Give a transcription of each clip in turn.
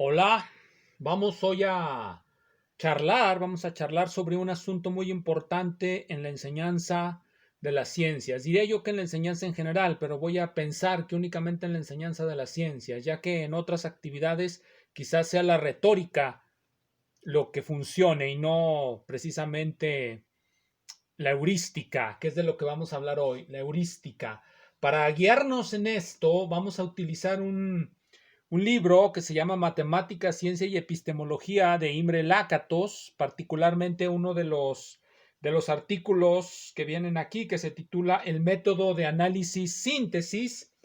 Hola, vamos a charlar sobre un asunto muy importante en la enseñanza de las ciencias. Diría yo que en la enseñanza en general, pero voy a pensar que únicamente en la enseñanza de las ciencias, ya que en otras actividades quizás sea la retórica lo que funcione y no precisamente la heurística, que es de lo que vamos a hablar hoy, la heurística. Para guiarnos en esto, vamos a utilizar un libro que se llama Matemática, Ciencia y Epistemología de Imre Lakatos, particularmente uno de los artículos que vienen aquí, que se titula El método de análisis síntesis,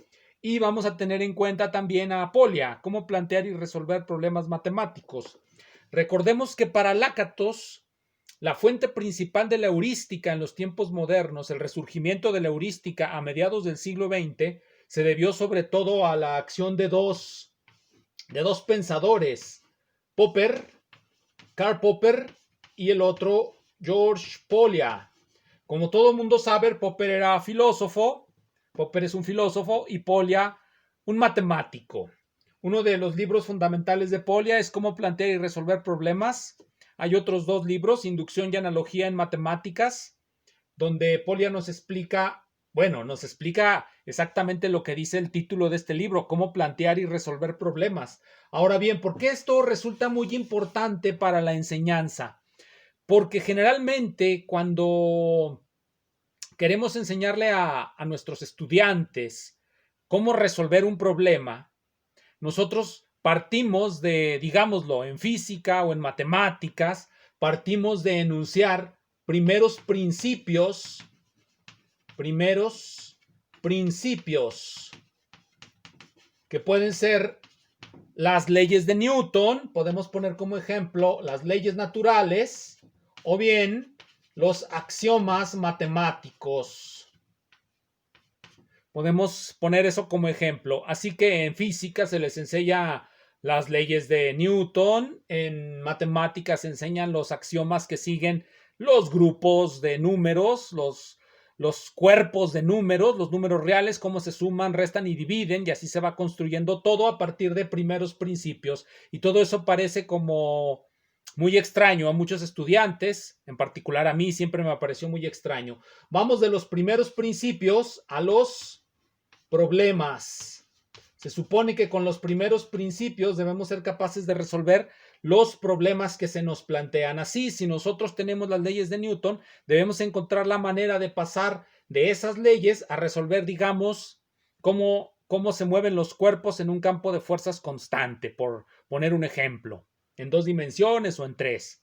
y vamos a tener en cuenta también a Apolia, cómo plantear y resolver problemas matemáticos. Recordemos que para Lakatos, la fuente principal de la heurística en los tiempos modernos, el resurgimiento de la heurística a mediados del siglo XX, se debió sobre todo a la acción de dos pensadores, Popper, Karl Popper y el otro George Polya. Como todo mundo sabe, Popper era filósofo, Popper es un filósofo y Polya un matemático. Uno de los libros fundamentales de Polya es Cómo plantear y resolver problemas. Hay otros dos libros, Inducción y Analogía en Matemáticas, donde Polya nos explica exactamente lo que dice el título de este libro, cómo plantear y resolver problemas. Ahora bien, ¿por qué esto resulta muy importante para la enseñanza? Porque generalmente cuando queremos enseñarle a nuestros estudiantes cómo resolver un problema, nosotros partimos de, digámoslo, en física o en matemáticas, partimos de enunciar primeros principios que pueden ser las leyes de Newton, podemos poner como ejemplo las leyes naturales, o bien los axiomas matemáticos. Podemos poner eso como ejemplo. Así que en física se les enseña las leyes de Newton, en matemáticas se enseñan los axiomas que siguen los grupos de números, los cuerpos de números, los números reales, cómo se suman, restan y dividen, y así se va construyendo todo a partir de primeros principios. Y todo eso parece como muy extraño a muchos estudiantes, en particular a mí siempre me pareció muy extraño. Vamos de los primeros principios a los problemas. Se supone que con los primeros principios debemos ser capaces de resolver los problemas que se nos plantean. Así, si nosotros tenemos las leyes de Newton, debemos encontrar la manera de pasar de esas leyes a resolver, digamos, cómo se mueven los cuerpos en un campo de fuerzas constante, por poner un ejemplo, en 2 dimensiones o en 3.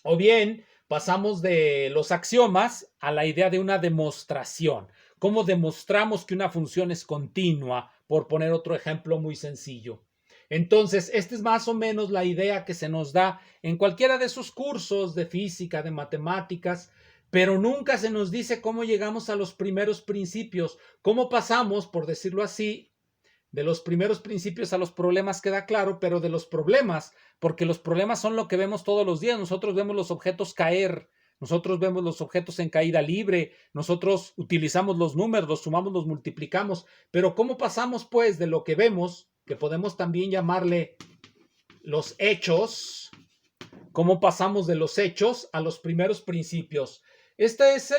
O bien pasamos de los axiomas a la idea de una demostración. ¿Cómo demostramos que una función es continua? Por poner otro ejemplo muy sencillo. Entonces, esta es más o menos la idea que se nos da en cualquiera de esos cursos de física, de matemáticas, pero nunca se nos dice cómo llegamos a los primeros principios, cómo pasamos, por decirlo así, de los primeros principios a los problemas queda claro, pero de los problemas, porque los problemas son lo que vemos todos los días. Nosotros vemos los objetos caer, nosotros vemos los objetos en caída libre, nosotros utilizamos los números, los sumamos, los multiplicamos, pero ¿cómo pasamos pues de lo que vemos, que podemos también llamarle los hechos, cómo pasamos de los hechos a los primeros principios? Este es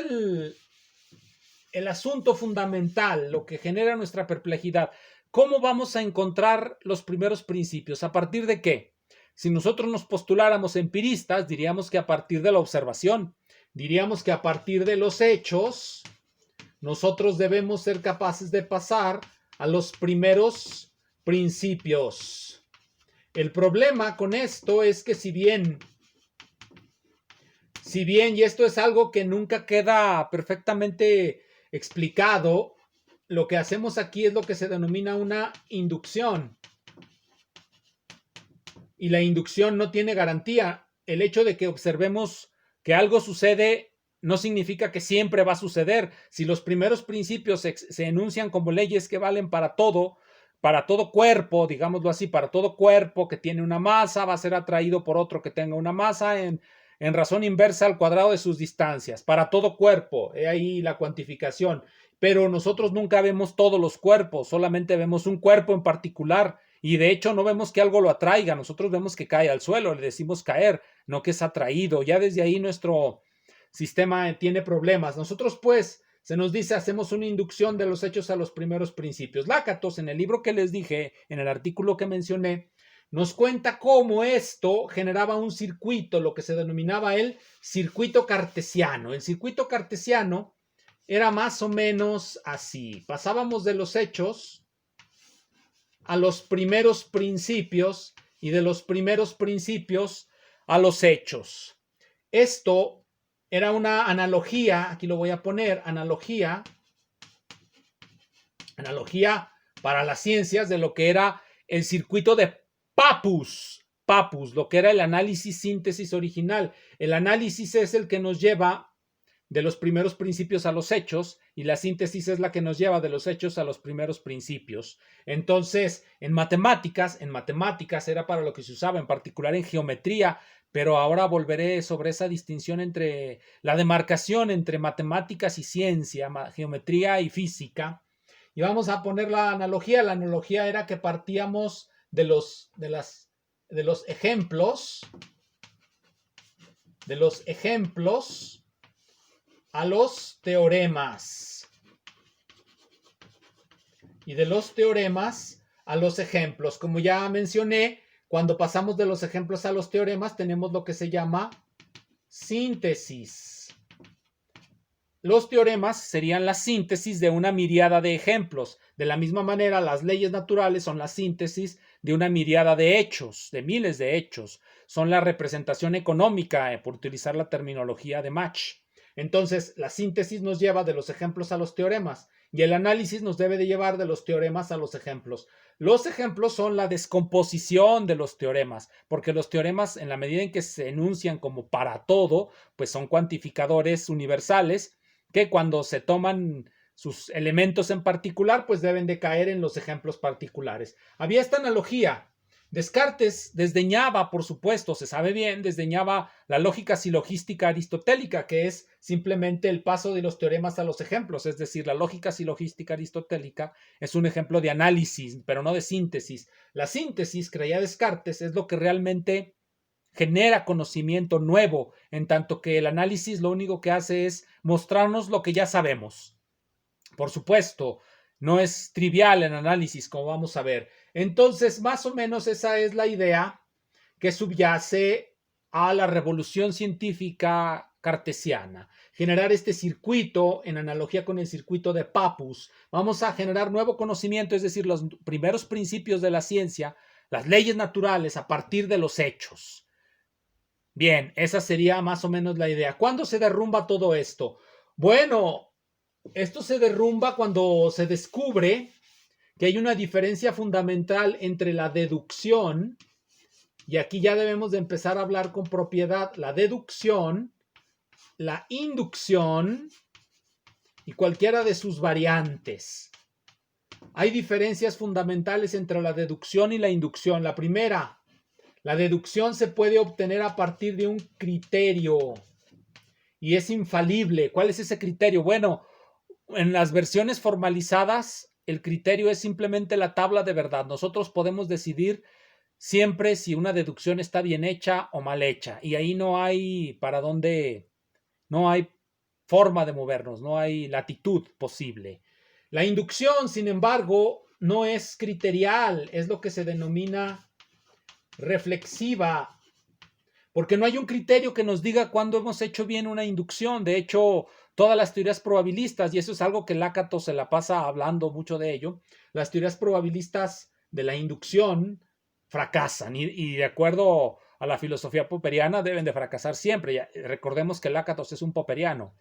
el asunto fundamental, lo que genera nuestra perplejidad. ¿Cómo vamos a encontrar los primeros principios? ¿A partir de qué? Si nosotros nos postuláramos empiristas, diríamos que a partir de la observación, diríamos que a partir de los hechos, nosotros debemos ser capaces de pasar a los primeros principios. El problema con esto es que si bien, y esto es algo que nunca queda perfectamente explicado, lo que hacemos aquí es lo que se denomina una inducción. Y la inducción no tiene garantía. El hecho de que observemos que algo sucede no significa que siempre va a suceder. Si los primeros principios se enuncian como leyes que valen para todo cuerpo, digámoslo así, para todo cuerpo que tiene una masa, va a ser atraído por otro que tenga una masa en razón inversa al cuadrado de sus distancias. Para todo cuerpo, he ahí la cuantificación. Pero nosotros nunca vemos todos los cuerpos, solamente vemos un cuerpo en particular Y de hecho no vemos que algo lo atraiga, nosotros vemos que cae al suelo, le decimos caer, no que es atraído. Ya desde ahí nuestro sistema tiene problemas. Nosotros pues se nos dice hacemos una inducción de los hechos a los primeros principios. Lácatos, en el libro que les dije, en el artículo que mencioné, nos cuenta cómo esto generaba un circuito, lo que se denominaba el circuito cartesiano. El circuito cartesiano era más o menos así. Pasábamos de los hechos a los primeros principios y de los primeros principios a los hechos. Esto era una analogía, aquí lo voy a poner, analogía para las ciencias de lo que era el circuito de Pappus, lo que era el análisis síntesis original. El análisis es el que nos lleva de los primeros principios a los hechos y la síntesis es la que nos lleva de los hechos a los primeros principios. Entonces, en matemáticas era para lo que se usaba, en particular en geometría, pero ahora volveré sobre esa distinción entre la demarcación entre matemáticas y ciencia, geometría y física. Y vamos a poner la analogía. La analogía era que partíamos de los ejemplos a los teoremas y de los teoremas a los ejemplos. Como ya mencioné, cuando pasamos de los ejemplos a los teoremas tenemos lo que se llama síntesis. Los teoremas serían la síntesis de una miríada de ejemplos. De la misma manera, las leyes naturales son la síntesis de una miríada de hechos, de miles de hechos. Son la representación económica, por utilizar la terminología de Mach. Entonces, la síntesis nos lleva de los ejemplos a los teoremas y el análisis nos debe de llevar de los teoremas a los ejemplos. Los ejemplos son la descomposición de los teoremas, porque los teoremas, en la medida en que se enuncian como para todo, pues son cuantificadores universales que cuando se toman sus elementos en particular, pues deben de caer en los ejemplos particulares. Había esta analogía. Descartes desdeñaba, por supuesto, se sabe bien, desdeñaba la lógica silogística aristotélica, que es simplemente el paso de los teoremas a los ejemplos, es decir, la lógica silogística aristotélica es un ejemplo de análisis, pero no de síntesis. La síntesis, creía Descartes, es lo que realmente genera conocimiento nuevo, en tanto que el análisis lo único que hace es mostrarnos lo que ya sabemos. Por supuesto, no es trivial el análisis, como vamos a ver. Entonces, más o menos esa es la idea que subyace a la revolución científica cartesiana. Generar este circuito en analogía con el circuito de Pappus. Vamos a generar nuevo conocimiento, es decir, los primeros principios de la ciencia, las leyes naturales a partir de los hechos. Bien, esa sería más o menos la idea. ¿Cuándo se derrumba todo esto? Bueno, esto se derrumba cuando se descubre que hay una diferencia fundamental entre la deducción, y aquí ya debemos de empezar a hablar con propiedad, la deducción, la inducción y cualquiera de sus variantes. Hay diferencias fundamentales entre la deducción y la inducción. La primera, la deducción se puede obtener a partir de un criterio y es infalible. ¿Cuál es ese criterio? Bueno, en las versiones formalizadas, el criterio es simplemente la tabla de verdad. Nosotros podemos decidir siempre si una deducción está bien hecha o mal hecha. Y ahí no hay para dónde, no hay forma de movernos, no hay latitud posible. La inducción, sin embargo, no es criterial, es lo que se denomina reflexiva, porque no hay un criterio que nos diga cuándo hemos hecho bien una inducción. De hecho, todas las teorías probabilistas, y eso es algo que Lácato se la pasa hablando mucho de ello, las teorías probabilistas de la inducción fracasan y de acuerdo a la filosofía popperiana deben de fracasar siempre. Ya, recordemos que Lácato es un popperiano.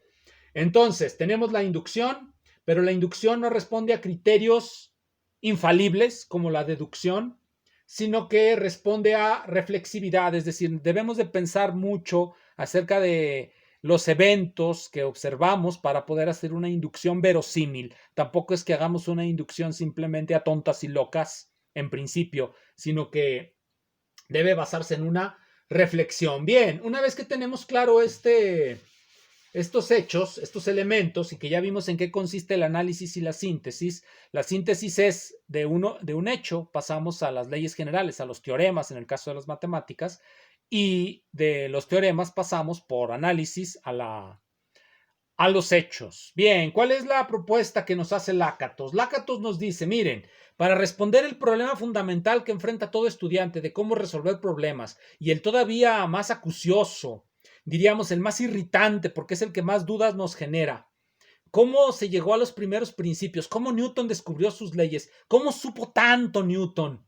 Entonces, tenemos la inducción, pero la inducción no responde a criterios infalibles como la deducción, sino que responde a reflexividad, es decir, debemos de pensar mucho acerca de los eventos que observamos para poder hacer una inducción verosímil. Tampoco es que hagamos una inducción simplemente a tontas y locas en principio, sino que debe basarse en una reflexión. Bien, una vez que tenemos claro este estos hechos, estos elementos, y que ya vimos en qué consiste el análisis y la síntesis. La síntesis es de un hecho, pasamos a las leyes generales, a los teoremas en el caso de las matemáticas, y de los teoremas pasamos por análisis a los hechos. Bien, ¿cuál es la propuesta que nos hace Lakatos? Lakatos nos dice, miren, para responder el problema fundamental que enfrenta todo estudiante de cómo resolver problemas, y el todavía más acucioso, diríamos el más irritante, porque es el que más dudas nos genera. ¿Cómo se llegó a los primeros principios? ¿Cómo Newton descubrió sus leyes? ¿Cómo supo tanto Newton?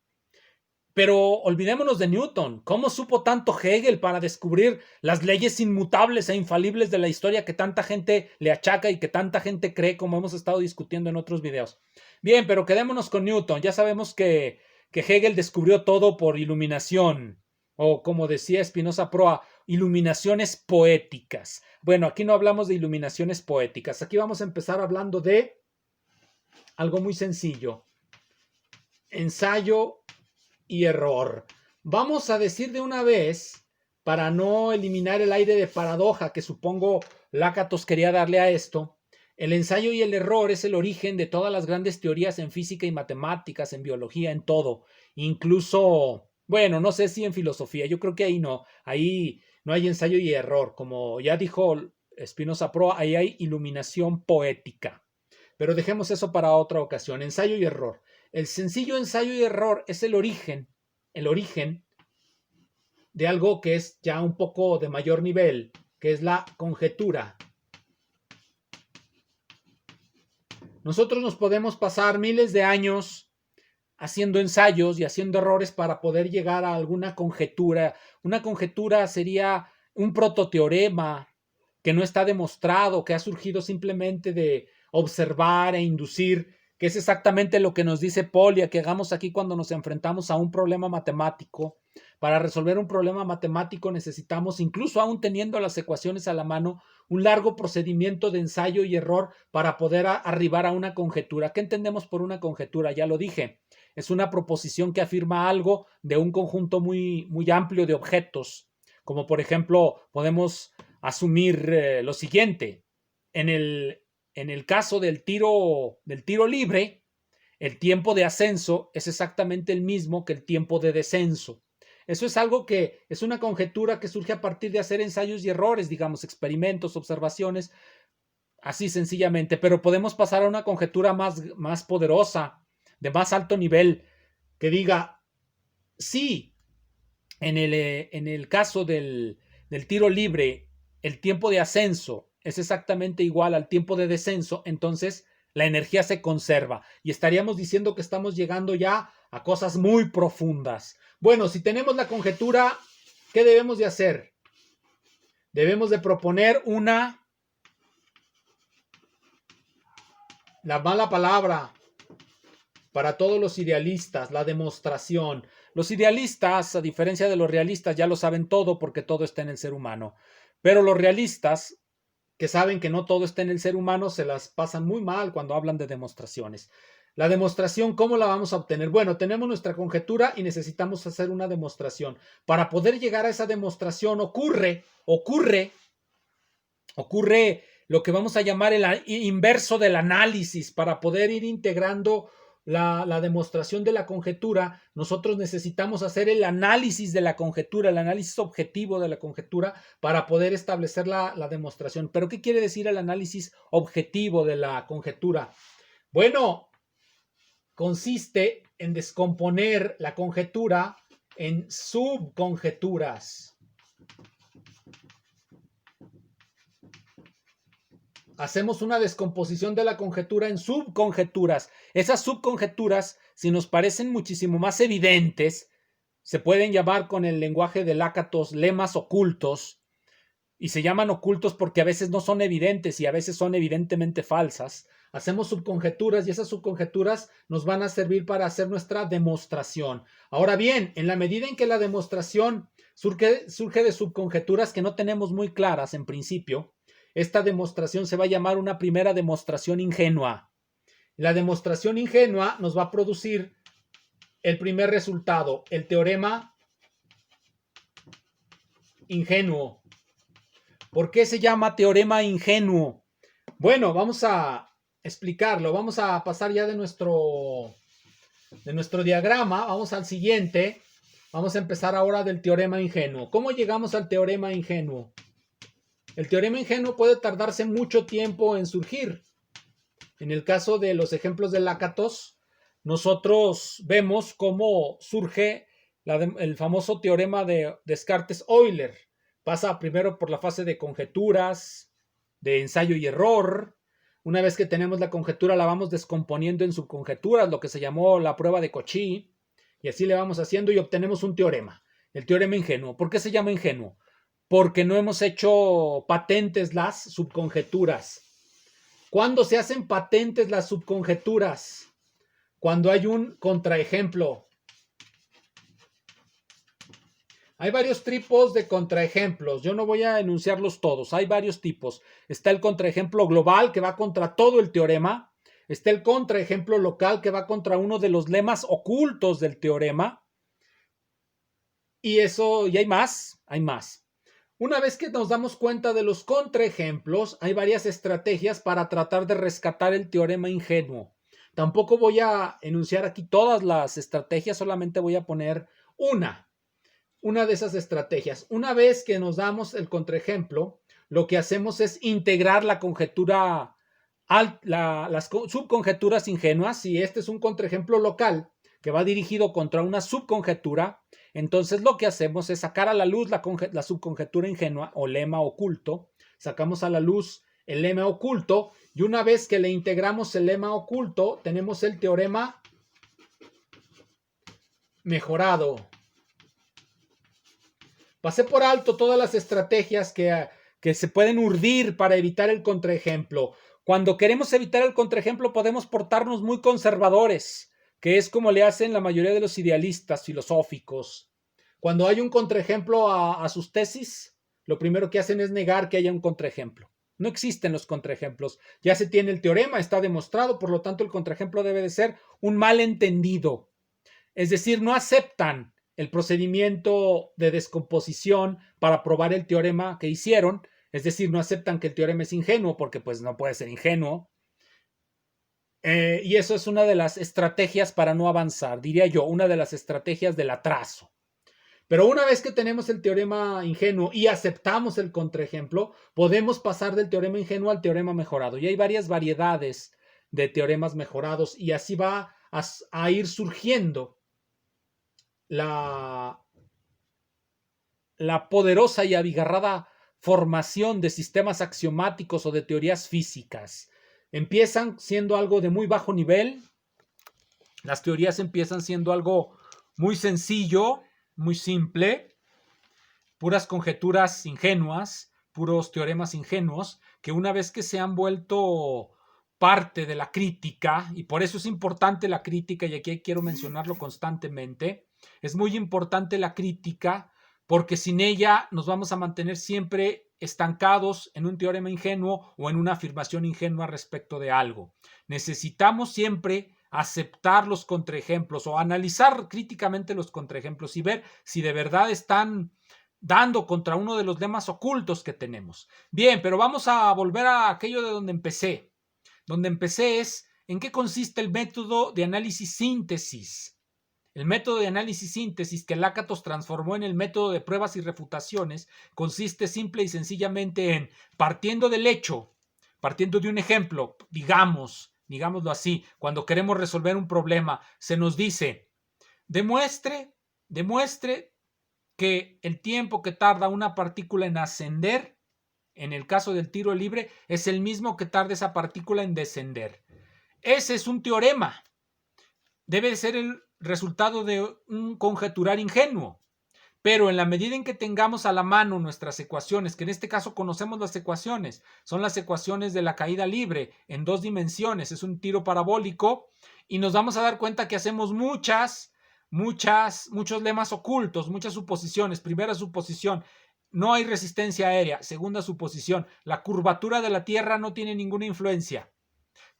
Pero olvidémonos de Newton. ¿Cómo supo tanto Hegel para descubrir las leyes inmutables e infalibles de la historia que tanta gente le achaca y que tanta gente cree, como hemos estado discutiendo en otros videos? Bien, pero quedémonos con Newton. Ya sabemos que Hegel descubrió todo por iluminación, o como decía Spinoza Proa, iluminaciones poéticas. Bueno, aquí no hablamos de iluminaciones poéticas. Aquí vamos a empezar hablando de algo muy sencillo. Ensayo y error. Vamos a decir de una vez, para no eliminar el aire de paradoja que supongo Lakatos quería darle a esto, el ensayo y el error es el origen de todas las grandes teorías en física y matemáticas, en biología, en todo. Incluso, bueno, no sé si en filosofía, yo creo que ahí no hay ensayo y error. Como ya dijo Spinoza Proa, ahí hay iluminación poética. Pero dejemos eso para otra ocasión, ensayo y error. El sencillo ensayo y error es el origen de algo que es ya un poco de mayor nivel, que es la conjetura. Nosotros nos podemos pasar miles de años haciendo ensayos y haciendo errores para poder llegar a alguna conjetura. Una conjetura sería un prototeorema que no está demostrado, que ha surgido simplemente de observar e inducir, que es exactamente lo que nos dice Polya que hagamos aquí cuando nos enfrentamos a un problema matemático. Para resolver un problema matemático necesitamos, incluso aún teniendo las ecuaciones a la mano, un largo procedimiento de ensayo y error para poder arribar a una conjetura. ¿Qué entendemos por una conjetura? Ya lo dije. Es una proposición que afirma algo de un conjunto muy, muy amplio de objetos. Como por ejemplo, podemos asumir lo siguiente. En el caso del tiro libre, el tiempo de ascenso es exactamente el mismo que el tiempo de descenso. Eso es algo que es una conjetura que surge a partir de hacer ensayos y errores, digamos, experimentos, observaciones, así sencillamente, pero podemos pasar a una conjetura más poderosa, de más alto nivel, que diga, sí, en el caso del tiro libre, el tiempo de ascenso es exactamente igual al tiempo de descenso, entonces la energía se conserva y estaríamos diciendo que estamos llegando ya a cosas muy profundas. Bueno, si tenemos la conjetura, ¿qué debemos de hacer? Debemos de proponer la mala palabra para todos los idealistas, la demostración. Los idealistas, a diferencia de los realistas, ya lo saben todo porque todo está en el ser humano. Pero los realistas, que saben que no todo está en el ser humano, se las pasan muy mal cuando hablan de demostraciones. La demostración, ¿cómo la vamos a obtener? Bueno, tenemos nuestra conjetura y necesitamos hacer una demostración. Para poder llegar a esa demostración ocurre lo que vamos a llamar el inverso del análisis. Para poder ir integrando la demostración de la conjetura, nosotros necesitamos hacer el análisis de la conjetura, el análisis objetivo de la conjetura para poder establecer la demostración. ¿Pero qué quiere decir el análisis objetivo de la conjetura? Bueno, consiste en descomponer la conjetura en subconjeturas. Hacemos una descomposición de la conjetura en subconjeturas. Esas subconjeturas, si nos parecen muchísimo más evidentes, se pueden llamar con el lenguaje de Lakatos lemas ocultos, y se llaman ocultos porque a veces no son evidentes y a veces son evidentemente falsas. Hacemos subconjeturas y esas subconjeturas nos van a servir para hacer nuestra demostración. Ahora bien, en la medida en que la demostración surge de subconjeturas que no tenemos muy claras en principio, esta demostración se va a llamar una primera demostración ingenua. La demostración ingenua nos va a producir el primer resultado, el teorema ingenuo. ¿Por qué se llama teorema ingenuo? Bueno, vamos a explicarlo. Vamos a pasar ya de nuestro diagrama. Vamos al siguiente. Vamos a empezar ahora del teorema ingenuo. ¿Cómo llegamos al teorema ingenuo? El teorema ingenuo puede tardarse mucho tiempo en surgir. En el caso de los ejemplos de Lakatos, nosotros vemos cómo surge el famoso teorema de Descartes-Euler. Pasa primero por la fase de conjeturas, de ensayo y error. Una vez que tenemos la conjetura, la vamos descomponiendo en subconjeturas, lo que se llamó la prueba de Cauchy, y así le vamos haciendo y obtenemos un teorema, el teorema ingenuo. ¿Por qué se llama ingenuo? Porque no hemos hecho patentes las subconjeturas. ¿Cuándo se hacen patentes las subconjeturas? Cuando hay un contraejemplo. Hay varios tipos de contraejemplos. Yo no voy a enunciarlos todos. Hay varios tipos. Está el contraejemplo global que va contra todo el teorema. Está el contraejemplo local que va contra uno de los lemas ocultos del teorema. Y hay más. Una vez que nos damos cuenta de los contraejemplos, hay varias estrategias para tratar de rescatar el teorema ingenuo. Tampoco voy a enunciar aquí todas las estrategias, solamente voy a poner una de esas estrategias. Una vez que nos damos el contraejemplo, lo que hacemos es integrar la conjetura, las subconjeturas ingenuas. Si este es un contraejemplo local que va dirigido contra una subconjetura, entonces lo que hacemos es sacar a la luz la subconjetura ingenua o lema oculto. Sacamos a la luz el lema oculto y una vez que le integramos el lema oculto, tenemos el teorema mejorado. Pasé por alto todas las estrategias que se pueden urdir para evitar el contraejemplo. Cuando queremos evitar el contraejemplo podemos portarnos muy conservadores, que es como le hacen la mayoría de los idealistas filosóficos. Cuando hay un contraejemplo a sus tesis, lo primero que hacen es negar que haya un contraejemplo. No existen los contraejemplos. Ya se tiene el teorema, está demostrado, por lo tanto el contraejemplo debe de ser un malentendido. Es decir, no aceptan el procedimiento de descomposición para probar el teorema que hicieron. Es decir, no aceptan que el teorema es ingenuo porque pues no puede ser ingenuo. Y eso es una de las estrategias para no avanzar, diría yo, una de las estrategias del atraso. Pero una vez que tenemos el teorema ingenuo y aceptamos el contraejemplo, podemos pasar del teorema ingenuo al teorema mejorado. Y hay varias variedades de teoremas mejorados y así va a ir surgiendo la poderosa y abigarrada formación de sistemas axiomáticos o de teorías físicas. Empiezan siendo algo de muy bajo nivel. Las teorías empiezan siendo algo muy sencillo, muy simple, puras conjeturas ingenuas, puros teoremas ingenuos, que una vez que se han vuelto parte de la crítica, y por eso es importante la crítica, y aquí quiero mencionarlo constantemente, es muy importante la crítica, porque sin ella nos vamos a mantener siempre estancados en un teorema ingenuo o en una afirmación ingenua respecto de algo. Necesitamos siempre aceptar los contraejemplos o analizar críticamente los contraejemplos y ver si de verdad están dando contra uno de los lemas ocultos que tenemos. Bien, pero vamos a volver a aquello de donde empecé. Donde empecé es en qué consiste el método de análisis-síntesis. El método de análisis-síntesis que Lakatos transformó en el método de pruebas y refutaciones consiste simple y sencillamente en, partiendo del hecho, partiendo de un ejemplo, digámoslo así, cuando queremos resolver un problema, se nos dice, demuestre que el tiempo que tarda una partícula en ascender, en el caso del tiro libre, es el mismo que tarda esa partícula en descender. Ese es un teorema. Debe ser el resultado de un conjeturar ingenuo. Pero en la medida en que tengamos a la mano nuestras ecuaciones, que en este caso conocemos las ecuaciones, son las ecuaciones de la caída libre en 2 dimensiones, es un tiro parabólico, y nos vamos a dar cuenta que hacemos muchos lemas ocultos, muchas suposiciones. Primera suposición, no hay resistencia aérea. Segunda suposición, la curvatura de la Tierra no tiene ninguna influencia.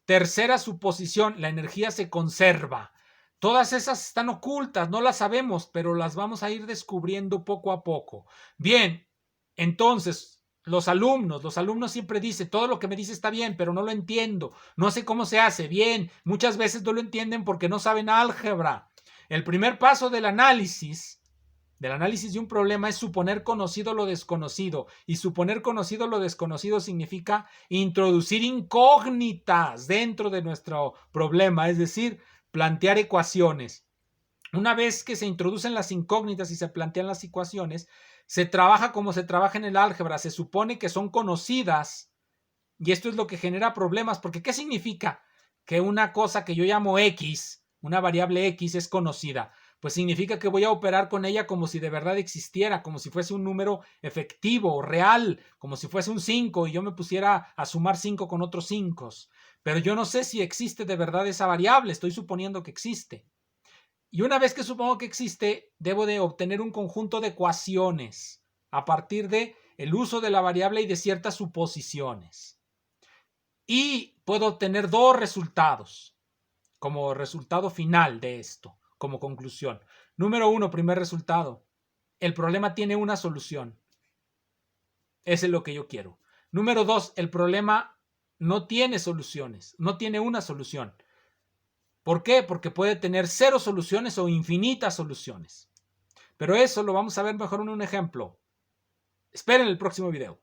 Tercera suposición, la energía se conserva. Todas esas están ocultas, no las sabemos, pero las vamos a ir descubriendo poco a poco. Bien, entonces, los alumnos siempre dicen, todo lo que me dice está bien, pero no lo entiendo, no sé cómo se hace, bien, muchas veces no lo entienden porque no saben álgebra. El primer paso del análisis de un problema es suponer conocido lo desconocido, y suponer conocido lo desconocido significa introducir incógnitas dentro de nuestro problema, es decir, plantear ecuaciones. Una vez que se introducen las incógnitas y se plantean las ecuaciones, se trabaja como se trabaja en el álgebra, se supone que son conocidas, y esto es lo que genera problemas, porque ¿qué significa que una cosa que yo llamo X, una variable X, es conocida? Pues significa que voy a operar con ella como si de verdad existiera, como si fuese un número efectivo, real, como si fuese un 5 y yo me pusiera a sumar 5 con otros 5. Pero yo no sé si existe de verdad esa variable, estoy suponiendo que existe. Y una vez que supongo que existe, debo de obtener un conjunto de ecuaciones a partir de el uso de la variable y de ciertas suposiciones. Y puedo obtener dos resultados como resultado final de esto, como conclusión. Número 1, primer resultado. El problema tiene una solución. Ese es lo que yo quiero. Número 2, el problema no tiene soluciones, no tiene una solución. ¿Por qué? Porque puede tener 0 soluciones o infinitas soluciones. Pero eso lo vamos a ver mejor en un ejemplo. Esperen el próximo video.